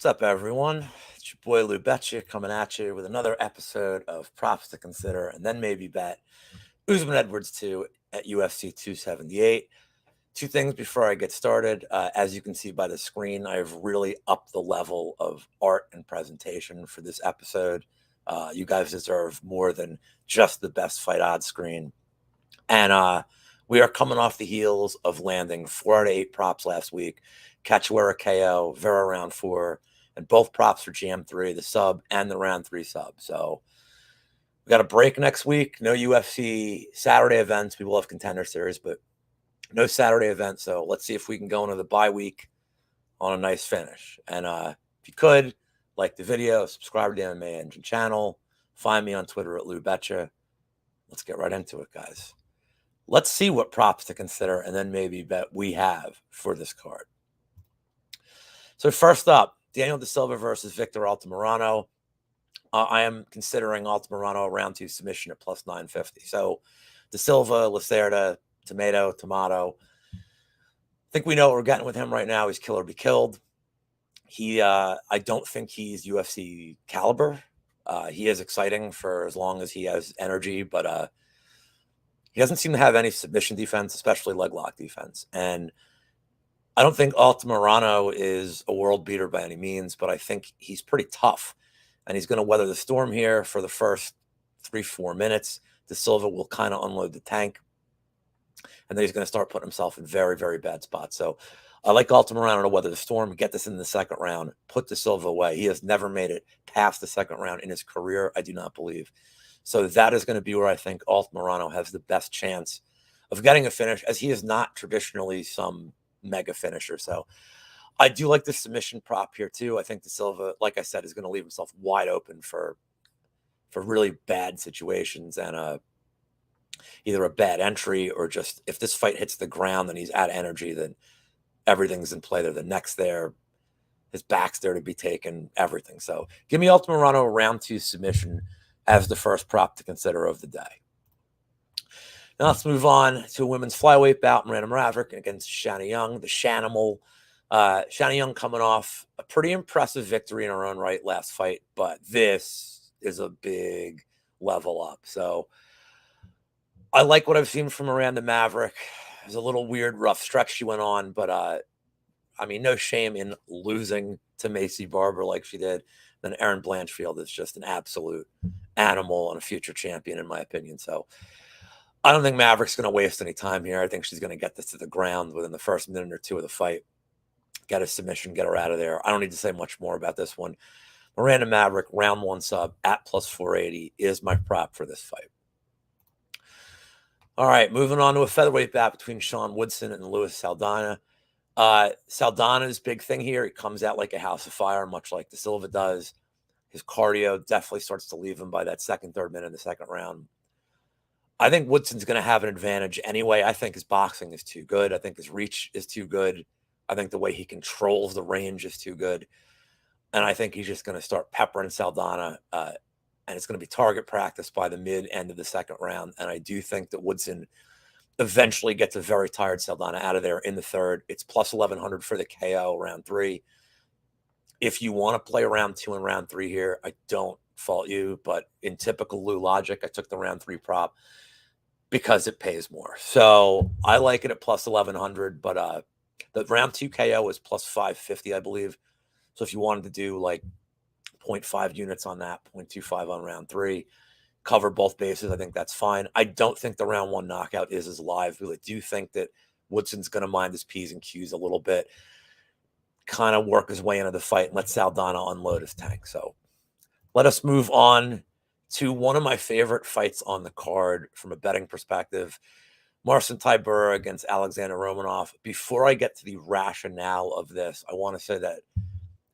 What's up, everyone? It's your boy Lou Betya coming at you with another episode of Props to Consider and then maybe bet. Usman Edwards 2 at UFC 278. Two things before I get started. As you can see by the screen, I've really upped the level of art and presentation for this episode. You guys deserve more than just the best fight odds screen. And we are coming off the heels of landing 4 out of 8 props last week. Cachoeira KO, Vera round 4, and both props for GM3, the sub and the round 3 sub. So we got a break next week. No UFC Saturday events. We will have Contender Series, but no Saturday events. So let's see if we can go into the bye week on a nice finish. And if you could, like the video, subscribe to the MMA Engine channel. Find me on Twitter at Lou Betya. Let's get right into it, guys. Let's see what props to consider and then maybe bet we have for this card. So first up, Daniel De Silva versus Victor Altamirano. I am considering Altamirano a round 2 submission at plus 950. So De Silva, Lacerda, tomato. I think we know what we're getting with him right now. He's kill or be killed. I don't think he's UFC caliber. He is exciting for as long as he has energy, but he doesn't seem to have any submission defense, especially leg lock defense. And I don't think Altamirano is a world beater by any means, but I think he's pretty tough. And he's going to weather the storm here for the first 3-4 minutes. De Silva will kind of unload the tank. And then he's going to start putting himself in very, very bad spots. So I like Altamirano to weather the storm, get this in the second round, put De Silva away. He has never made it past the second round in his career, I do not believe. So that is going to be where I think Altamirano has the best chance of getting a finish, as he is not traditionally some mega finisher. So I do like the submission prop here too. I think De Silva, like I said, is going to leave himself wide open for really bad situations and either a bad entry or just if this fight hits the ground and he's out of energy, then everything's in play there. The neck's there, his back's there to be taken, everything. So give me Altamirano round 2 submission as the first prop to consider of the day. Now let's move on to a women's flyweight bout. Miranda Maverick against Shanna Young, the Shanimal. Shanna Young coming off a pretty impressive victory in her own right last fight, but this is a big level up. So I like what I've seen from Miranda Maverick. It was a little weird, rough stretch she went on, but I mean, no shame in losing to Macy Barber like she did. Then Erin Blanchfield is just an absolute animal and a future champion, in my opinion. So I don't think Maverick's going to waste any time here. I think she's going to get this to the ground within the first minute or two of the fight, get a submission, get her out of there. I don't need to say much more about this one. Miranda Maverick, round 1 sub at plus 480 is my prop for this fight. All right, moving on to a featherweight bout between Sean Woodson and Luis Saldana. Saldana's big thing here, he comes out like a house of fire, much like De Silva does. His cardio definitely starts to leave him by that second, third minute in the second round. I think Woodson's going to have an advantage anyway. I think his boxing is too good. I think his reach is too good. I think the way he controls the range is too good. And I think he's just going to start peppering Saldana, and it's going to be target practice by the mid-end of the second round. And I do think that Woodson eventually gets a very tired Saldana out of there in the third. It's plus 1,100 for the KO round 3. If you want to play round 2 and round 3 here, I don't fault you. But in typical Lou logic, I took the round 3 prop because it pays more. So I like it at plus 1,100, but the round 2 KO is plus 550, I believe. So if you wanted to do like 0.5 units on that, 0.25 on round 3, cover both bases, I think that's fine. I don't think the round 1 knockout is as live, but I do think that Woodson's going to mind his P's and Q's a little bit, kind of work his way into the fight and let Saldana unload his tank. So let us move on to one of my favorite fights on the card from a betting perspective, Marcin Tybura against Alexander Romanov. Before I get to the rationale of this, I want to say that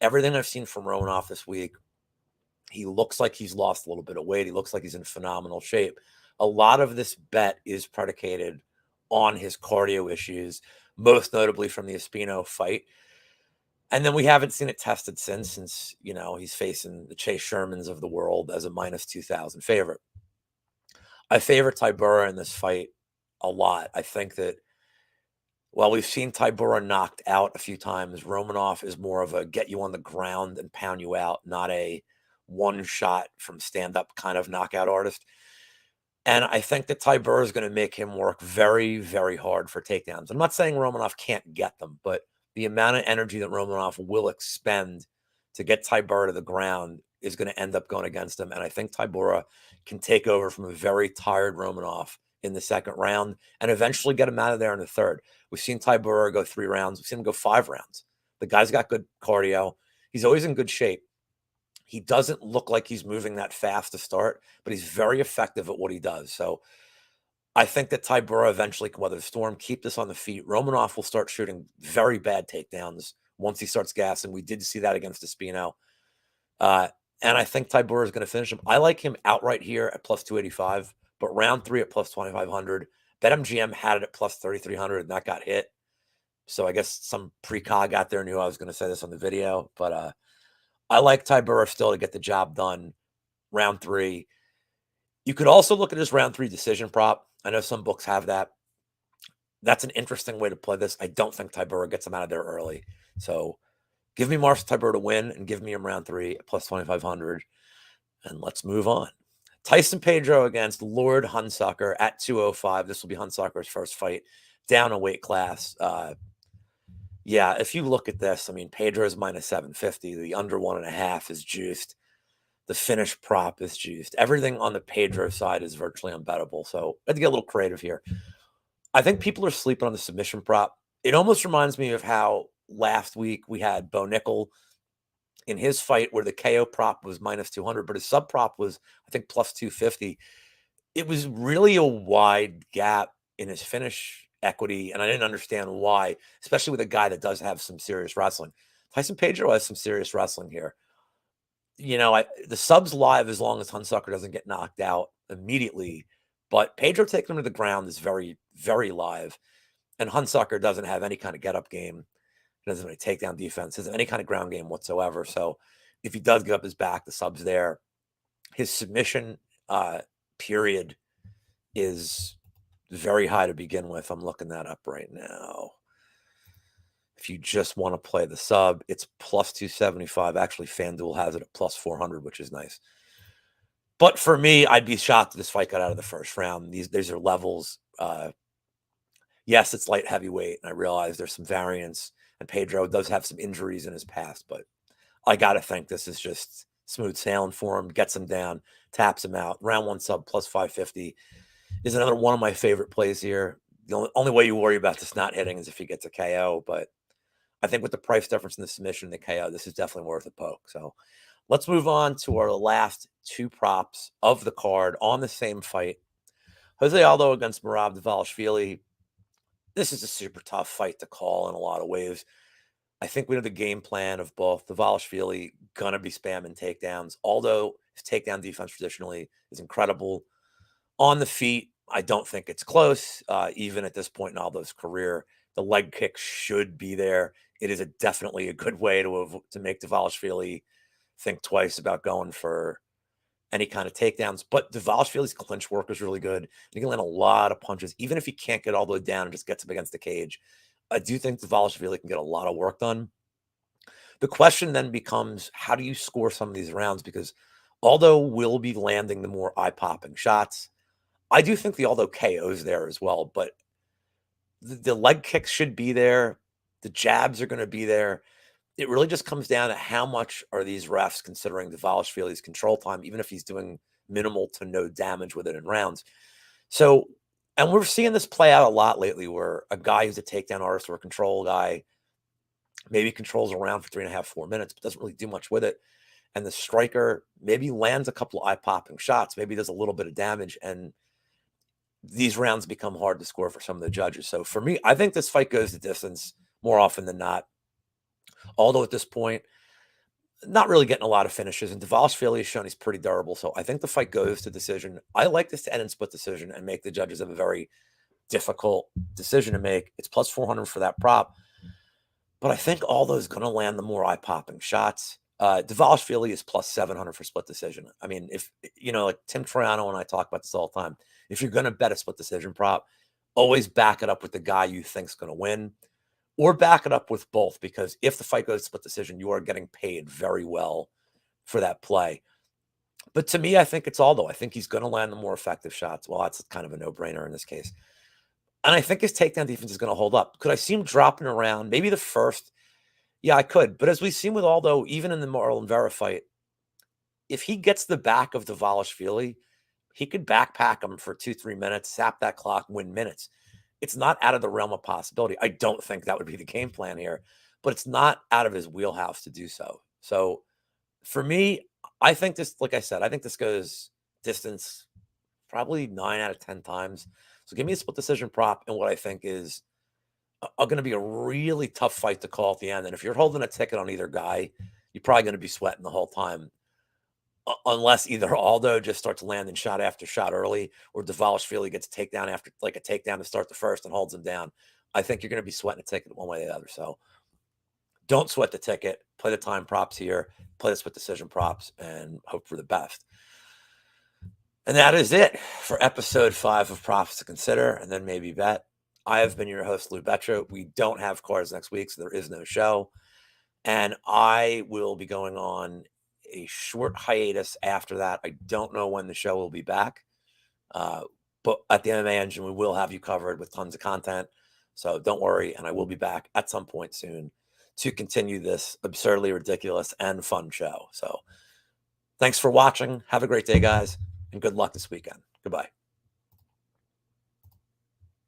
everything I've seen from Romanov this week, he looks like he's lost a little bit of weight. He looks like he's in phenomenal shape. A lot of this bet is predicated on his cardio issues, most notably from the Espino fight. And then we haven't seen it tested since, you know, he's facing the Chase Shermans of the world as a minus 2,000 favorite. I favor Tybura in this fight a lot. I think that While we've seen Tybura knocked out a few times, Romanov is more of a get you on the ground and pound you out, not a one shot from stand up kind of knockout artist. And I think that Tybura is going to make him work very, very hard for takedowns. I'm not saying Romanov can't get them, but the amount of energy that Romanov will expend to get Tybura to the ground is going to end up going against him. And I think Tybura can take over from a very tired Romanov in the second round and eventually get him out of there in the third. We've seen Tybura go 3 rounds. We've seen him go 5 rounds. The guy's got good cardio. He's always in good shape. He doesn't look like he's moving that fast to start, but he's very effective at what he does. So I think that Tybura eventually can weather the storm, keep this on the feet. Romanov will start shooting very bad takedowns once he starts gassing. We did see that against Espino. And I think Tybura is going to finish him. I like him outright here at plus 285, but round 3 at plus 2,500. BetMGM had it at plus 3,300, and that got hit. So I guess some precog out there knew I was going to say this on the video, but I like Tybura still to get the job done round 3. You could also look at his round 3 decision prop. I know some books have that. That's an interesting way to play this. I don't think Tybura gets him out of there early. So give me Marcin Tybura to win and give me him round 3 at plus 2,500. And let's move on. Tyson Pedro against Lord Hunsucker at 205. This will be Hunsucker's first fight down a weight class. Yeah, if you look at this, I mean, Pedro's minus 750. The under 1.5 is juiced. The finish prop is juiced. Everything on the Pedro side is virtually unbettable. So I had to get a little creative here. I think people are sleeping on the submission prop. It almost reminds me of how last week we had Bo Nickel in his fight where the KO prop was minus 200, but his sub prop was, I think, plus 250. It was really a wide gap in his finish equity, and I didn't understand why, especially with a guy that does have some serious wrestling. Tyson Pedro has some serious wrestling here. You know, the sub's live as long as Hunsucker doesn't get knocked out immediately, but Pedro taking him to the ground is very, very live, and Hunsucker doesn't have any kind of get-up game. He doesn't have any takedown defense, doesn't have any kind of ground game whatsoever. So if he does get up his back, the sub's there. His submission period is very high to begin with. I'm looking that up right now. If you just want to play the sub, it's plus 275. Actually, FanDuel has it at plus 400, which is nice. But for me, I'd be shocked if this fight got out of the first round. These are levels. Yes, it's light heavyweight, and I realize there's some variance, and Pedro does have some injuries in his past, but I got to think this is just smooth sailing for him, gets him down, taps him out. Round 1 sub plus 550 is another one of my favorite plays here. The only way you worry about this not hitting is if he gets a KO, but I think with the price difference in the submission and the KO, this is definitely worth a poke. So let's move on to our last 2 props of the card on the same fight. Jose Aldo against Dvalishvili. This is a super tough fight to call in a lot of ways. I think we know the game plan of both. Dvalishvili going to be spamming takedowns. Aldo, his takedown defense traditionally is incredible. On the feet, I don't think it's close. Even at this point in Aldo's career, the leg kick should be there. It is definitely a good way to make Dvalishvili think twice about going for any kind of takedowns. But Dvalishvili's clinch work is really good. He can land a lot of punches, even if he can't get all the way down and just gets up against the cage. I do think Dvalishvili can get a lot of work done. The question then becomes, how do you score some of these rounds? Because Aldo will be landing the more eye-popping shots. I do think the Aldo KO's there as well, but the leg kicks should be there. The jabs are going to be there. It really just comes down to how much are these refs considering Dvalishvili's control time, even if he's doing minimal to no damage with it in rounds. So, and we're seeing this play out a lot lately where a guy who's a takedown artist or a control guy maybe controls a round for 3.5, 4 minutes, but doesn't really do much with it. And the striker maybe lands a couple of eye-popping shots, maybe does a little bit of damage, and these rounds become hard to score for some of the judges. So for me, I think this fight goes the distance more often than not. Although at this point, not really getting a lot of finishes, and Dvalishvili has shown he's pretty durable. So I think the fight goes to decision. I like this to end in split decision and make the judges have a very difficult decision to make. It's plus 400 for that prop. But I think Aldo's going to land the more eye-popping shots. Dvalishvili is plus 700 for split decision. I mean, if, you know, like Tim Troiano and I talk about this all the time. If you're going to bet a split decision prop, always back it up with the guy you think's going to win, or back it up with both, because if the fight goes to split decision, you are getting paid very well for that play. But to me, I think it's Aldo. I think he's going to land the more effective shots. Well, that's kind of a no-brainer in this case. And I think his takedown defense is going to hold up. Could I see him dropping around? Maybe the first. Yeah, I could. But as we've seen with Aldo, even in the Marlon Vera fight, if he gets the back of Dvalishvili, he could backpack him for 2-3 minutes, sap that clock, win minutes. It's not out of the realm of possibility. I don't think that would be the game plan here, but it's not out of his wheelhouse to do so. So for me, I think this, like I said, I think this goes distance probably 9 out of 10 times. So give me a split decision prop and what I think is going to be a really tough fight to call at the end. And if you're holding a ticket on either guy, you're probably going to be sweating the whole time. Unless either Aldo just starts landing shot after shot early, or Dvalishvili gets a takedown after like a takedown to start the first and holds him down. I think you're going to be sweating a ticket one way or the other. So don't sweat the ticket. Play the time props here. Play the split decision props and hope for the best. And that is it for episode 5 of Props to Consider and Then Maybe Bet. I have been your host, Lou Betya. We don't have cards next week, so there is no show. And I will be going on a short hiatus after that. I don't know when the show will be back. But at the MMA Engine, we will have you covered with tons of content. So don't worry. And I will be back at some point soon to continue this absurdly ridiculous and fun show. So thanks for watching. Have a great day, guys. And good luck this weekend. Goodbye.